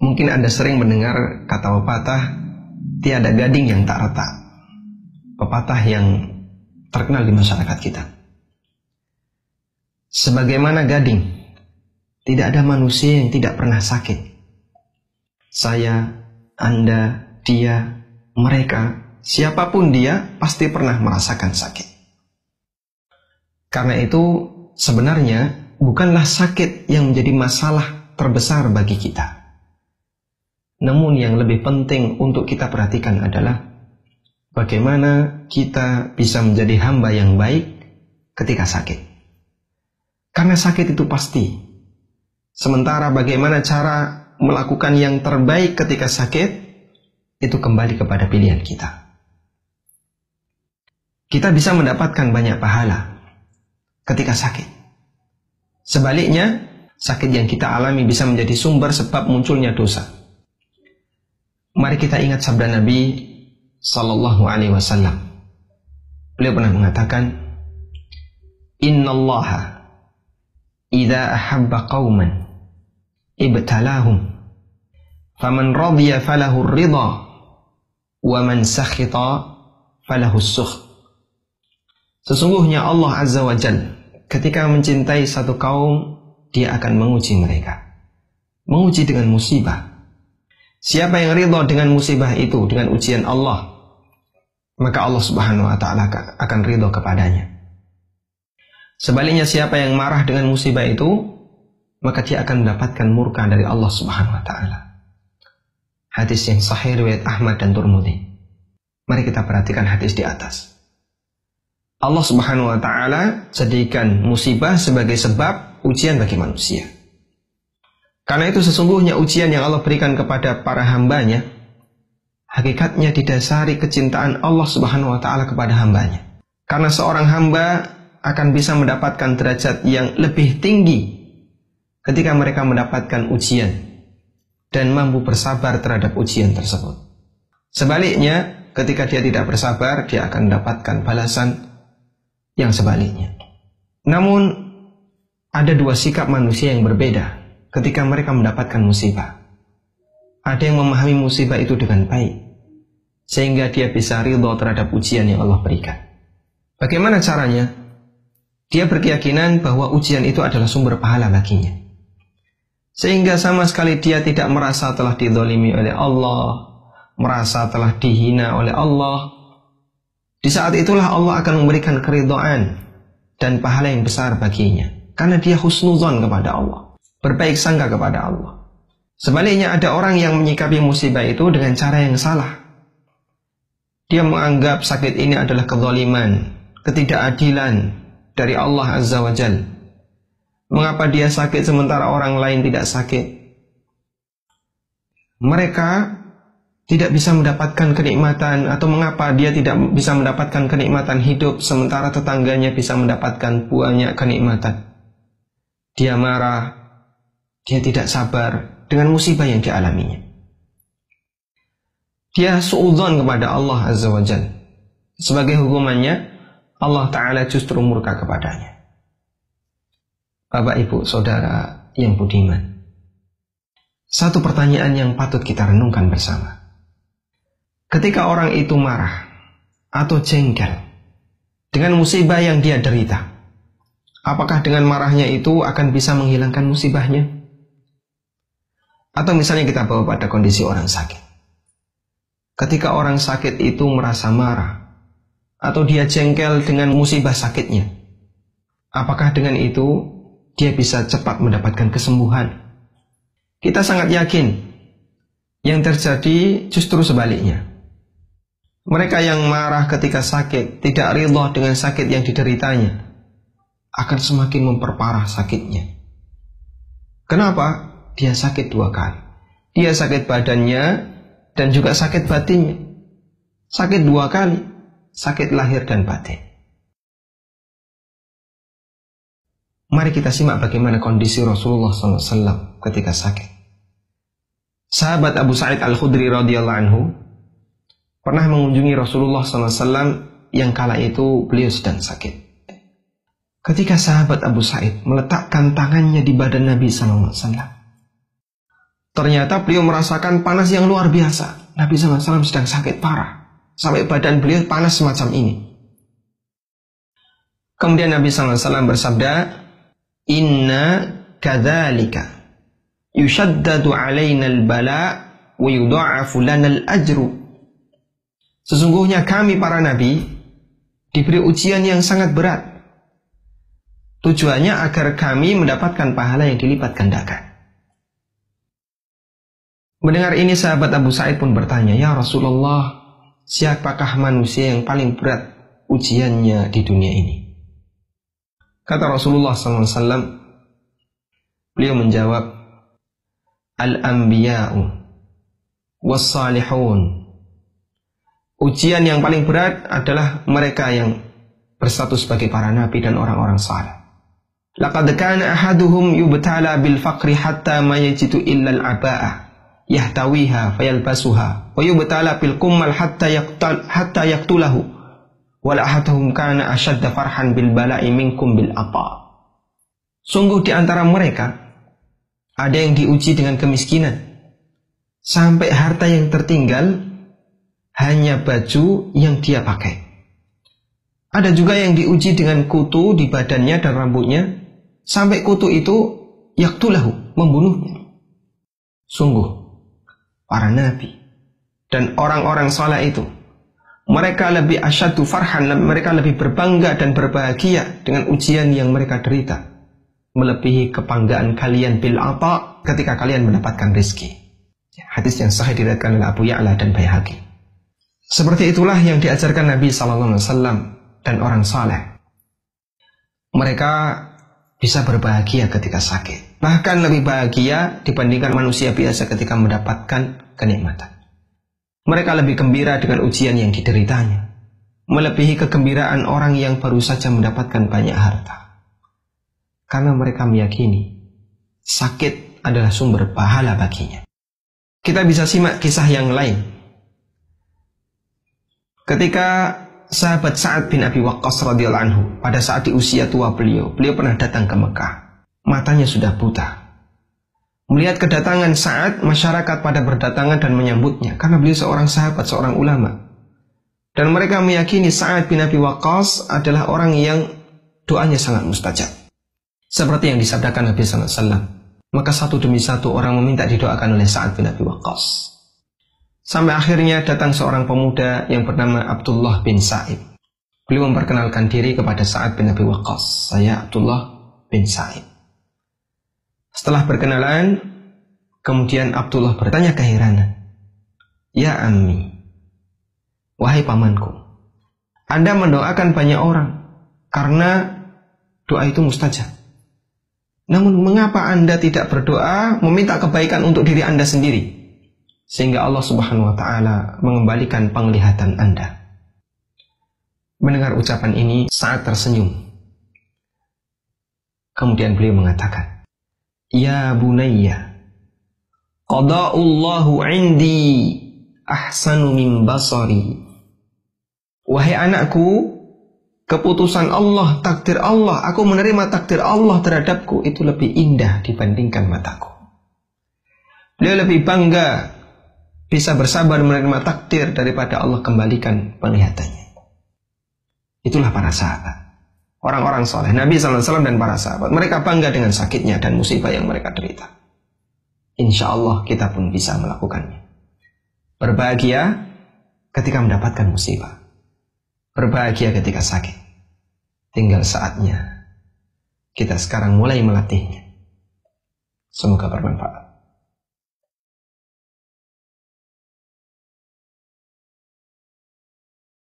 Mungkin Anda sering mendengar kata pepatah, tiada gading yang tak retak. Pepatah yang terkenal di masyarakat kita. Sebagaimana gading, tidak ada manusia yang tidak pernah sakit. Saya, Anda, dia, mereka, siapapun dia pasti pernah merasakan sakit. Karena itu sebenarnya bukanlah sakit yang menjadi masalah terbesar bagi kita. Namun yang lebih penting untuk kita perhatikan adalah bagaimana kita bisa menjadi hamba yang baik ketika sakit. Karena sakit itu pasti. Sementara bagaimana cara melakukan yang terbaik ketika sakit, itu kembali kepada pilihan kita. Kita bisa mendapatkan banyak pahala ketika sakit. Sebaliknya, sakit yang kita alami bisa menjadi sumber sebab munculnya dosa. Mari kita ingat sabda Nabi Sallallahu Alaihi Wasallam. Beliau pernah mengatakan, Innallaha idza ahabba qauman ibtalahum, faman radiya falahu ridha, wa man sakhita falahu sukh. Sesungguhnya Allah Azza wa Jalla ketika mencintai satu kaum, Dia akan menguji mereka. Menguji dengan musibah. Siapa yang ridha dengan musibah itu, dengan ujian Allah, maka Allah Subhanahu wa Ta'ala akan ridha kepadanya. Sebaliknya siapa yang marah dengan musibah itu, maka dia akan mendapatkan murka dari Allah Subhanahu wa Ta'ala. Hadis yang sahih riwayat Ahmad dan Tirmidzi. Mari kita perhatikan hadis di atas. Allah Subhanahu wa Ta'ala jadikan musibah sebagai sebab ujian bagi manusia. Karena itu sesungguhnya ujian yang Allah berikan kepada para hambanya, hakikatnya didasari kecintaan Allah Subhanahu wa Ta'ala kepada hambanya. Karena seorang hamba akan bisa mendapatkan derajat yang lebih tinggi ketika mereka mendapatkan ujian dan mampu bersabar terhadap ujian tersebut. Sebaliknya, ketika dia tidak bersabar, dia akan mendapatkan balasan yang sebaliknya. Namun, ada dua sikap manusia yang berbeda ketika mereka mendapatkan musibah. Ada yang memahami musibah itu dengan baik, sehingga dia bisa ridha terhadap ujian yang Allah berikan. Bagaimana caranya? Dia berkeyakinan bahwa ujian itu adalah sumber pahala baginya. Sehingga sama sekali dia tidak merasa telah dizalimi oleh Allah, merasa telah dihina oleh Allah. Di saat itulah Allah akan memberikan keridhaan dan pahala yang besar baginya. Karena dia husnuzon kepada Allah, berbaik sangka kepada Allah. Sebaliknya ada orang yang menyikapi musibah itu dengan cara yang salah. Dia menganggap sakit ini adalah kezaliman, ketidakadilan dari Allah Azza wa Jalla. Mengapa dia sakit sementara orang lain tidak sakit? Mereka tidak bisa mendapatkan kenikmatan, atau mengapa dia tidak bisa mendapatkan kenikmatan hidup sementara tetangganya bisa mendapatkan banyak kenikmatan? Dia marah, dia tidak sabar dengan musibah yang dialaminya. Dia suudzon kepada Allah Azza wa Jalla. Sebagai hukumannya, Allah Ta'ala justru murka kepadanya. Bapak, Ibu, Saudara yang budiman, satu pertanyaan yang patut kita renungkan bersama. Ketika orang itu marah atau jengkel dengan musibah yang dia derita, apakah dengan marahnya itu akan bisa menghilangkan musibahnya? Atau misalnya kita bawa pada kondisi orang sakit. Ketika orang sakit itu merasa marah atau dia jengkel dengan musibah sakitnya, apakah dengan itu dia bisa cepat mendapatkan kesembuhan? Kita sangat yakin yang terjadi justru sebaliknya. Mereka yang marah ketika sakit, tidak ridha dengan sakit yang dideritanya, akan semakin memperparah sakitnya. Kenapa? Dia sakit dua kali. Dia sakit badannya dan juga sakit batinnya. Sakit dua kali, sakit lahir dan batin. Mari kita simak bagaimana kondisi Rasulullah SAW ketika sakit. Sahabat Abu Sa'id Al-Khudri radhiyallahu anhu pernah mengunjungi Rasulullah SAW yang kala itu beliau sedang sakit. Ketika sahabat Abu Sa'id meletakkan tangannya di badan Nabi SAW, Ternyata beliau merasakan panas yang luar biasa. Nabi SAW sedang sakit parah. Sampai badan beliau panas semacam ini. Kemudian Nabi SAW bersabda, Inna kadzalika yushaddadu alaina al-bala wa yudha'afu lana al-ajru. Sesungguhnya kami para nabi diberi ujian yang sangat berat. Tujuannya agar kami mendapatkan pahala yang dilipat gandakan. Mendengar ini sahabat Abu Sa'id pun bertanya, Ya Rasulullah, siapakah manusia yang paling berat ujiannya di dunia ini? Kata Rasulullah SAW, beliau menjawab, Al-Anbiya'u was-salihun. Ujian yang paling berat adalah mereka yang berstatus sebagai para nabi dan orang-orang saleh. Laqad kana ahaduhum yubtala bil faqri hatta ma yajidu illa al-aba'ah yahtawiha fayalbasuha wa yubtala bil kummal hatta yaqtulahu wal ahaduhum kana ashadda farhan bil bala'i minkum bil ata. Sungguh di antara mereka ada yang diuji dengan kemiskinan sampai harta yang tertinggal hanya baju yang dia pakai. Ada juga yang diuji dengan kutu di badannya dan rambutnya sampai kutu itu yaqtulahu, membunuhnya. Sungguh para nabi dan orang-orang saleh itu, mereka lebih asyaddu farhan, mereka lebih berbangga dan berbahagia dengan ujian yang mereka derita, melebihi kebanggaan kalian bil ata ketika kalian mendapatkan rezeki. Hadis yang sahih diriwayatkan oleh Abu Ya'la dan Baihaqi. Seperti itulah yang diajarkan Nabi SAW dan orang saleh. Mereka bisa berbahagia ketika sakit, bahkan lebih bahagia dibandingkan manusia biasa ketika mendapatkan kenikmatan. Mereka lebih gembira dengan ujian yang dideritanya, melebihi kegembiraan orang yang baru saja mendapatkan banyak harta. Karena mereka meyakini sakit adalah sumber pahala baginya. Kita bisa simak kisah yang lain. Ketika sahabat Sa'ad bin Abi Waqqas radhiyallahu anhu, pada saat di usia tua beliau pernah datang ke Mekah. Matanya sudah buta. Melihat kedatangan Sa'ad, masyarakat pada berdatangan dan menyambutnya karena beliau seorang sahabat, seorang ulama. Dan mereka meyakini Sa'ad bin Abi Waqqas adalah orang yang doanya sangat mustajab. Seperti yang disabdakan Nabi SAW. Maka satu demi satu orang meminta didoakan oleh Sa'ad bin Abi Waqqas. Sampai akhirnya datang seorang pemuda yang bernama Abdullah bin Sa'id. Beliau memperkenalkan diri kepada Sa'ad bin Abi Waqqas. Saya Abdullah bin Sa'id. Setelah berkenalan, kemudian Abdullah bertanya keheranan. Ya ammi, wahai pamanku, Anda mendoakan banyak orang karena doa itu mustajab. Namun mengapa Anda tidak berdoa meminta kebaikan untuk diri Anda sendiri? Sehingga Allah Subhanahu wa ta'ala mengembalikan penglihatan Anda. Mendengar ucapan ini, Sa'ad tersenyum. Kemudian beliau mengatakan, Ya bunayya, qada'ullahu indi ahsanu min basari. Wahai anakku, keputusan Allah, takdir Allah, aku menerima takdir Allah terhadapku, itu lebih indah dibandingkan mataku. Beliau lebih bangga bisa bersabar menerima takdir daripada Allah kembalikan penglihatannya. Itulah para sahabat, orang-orang soleh, Nabi SAW dan para sahabat. Mereka bangga dengan sakitnya dan musibah yang mereka derita. Insya Allah kita pun bisa melakukannya. Berbahagia ketika mendapatkan musibah, berbahagia ketika sakit. Tinggal saatnya kita sekarang mulai melatihnya. Semoga bermanfaat.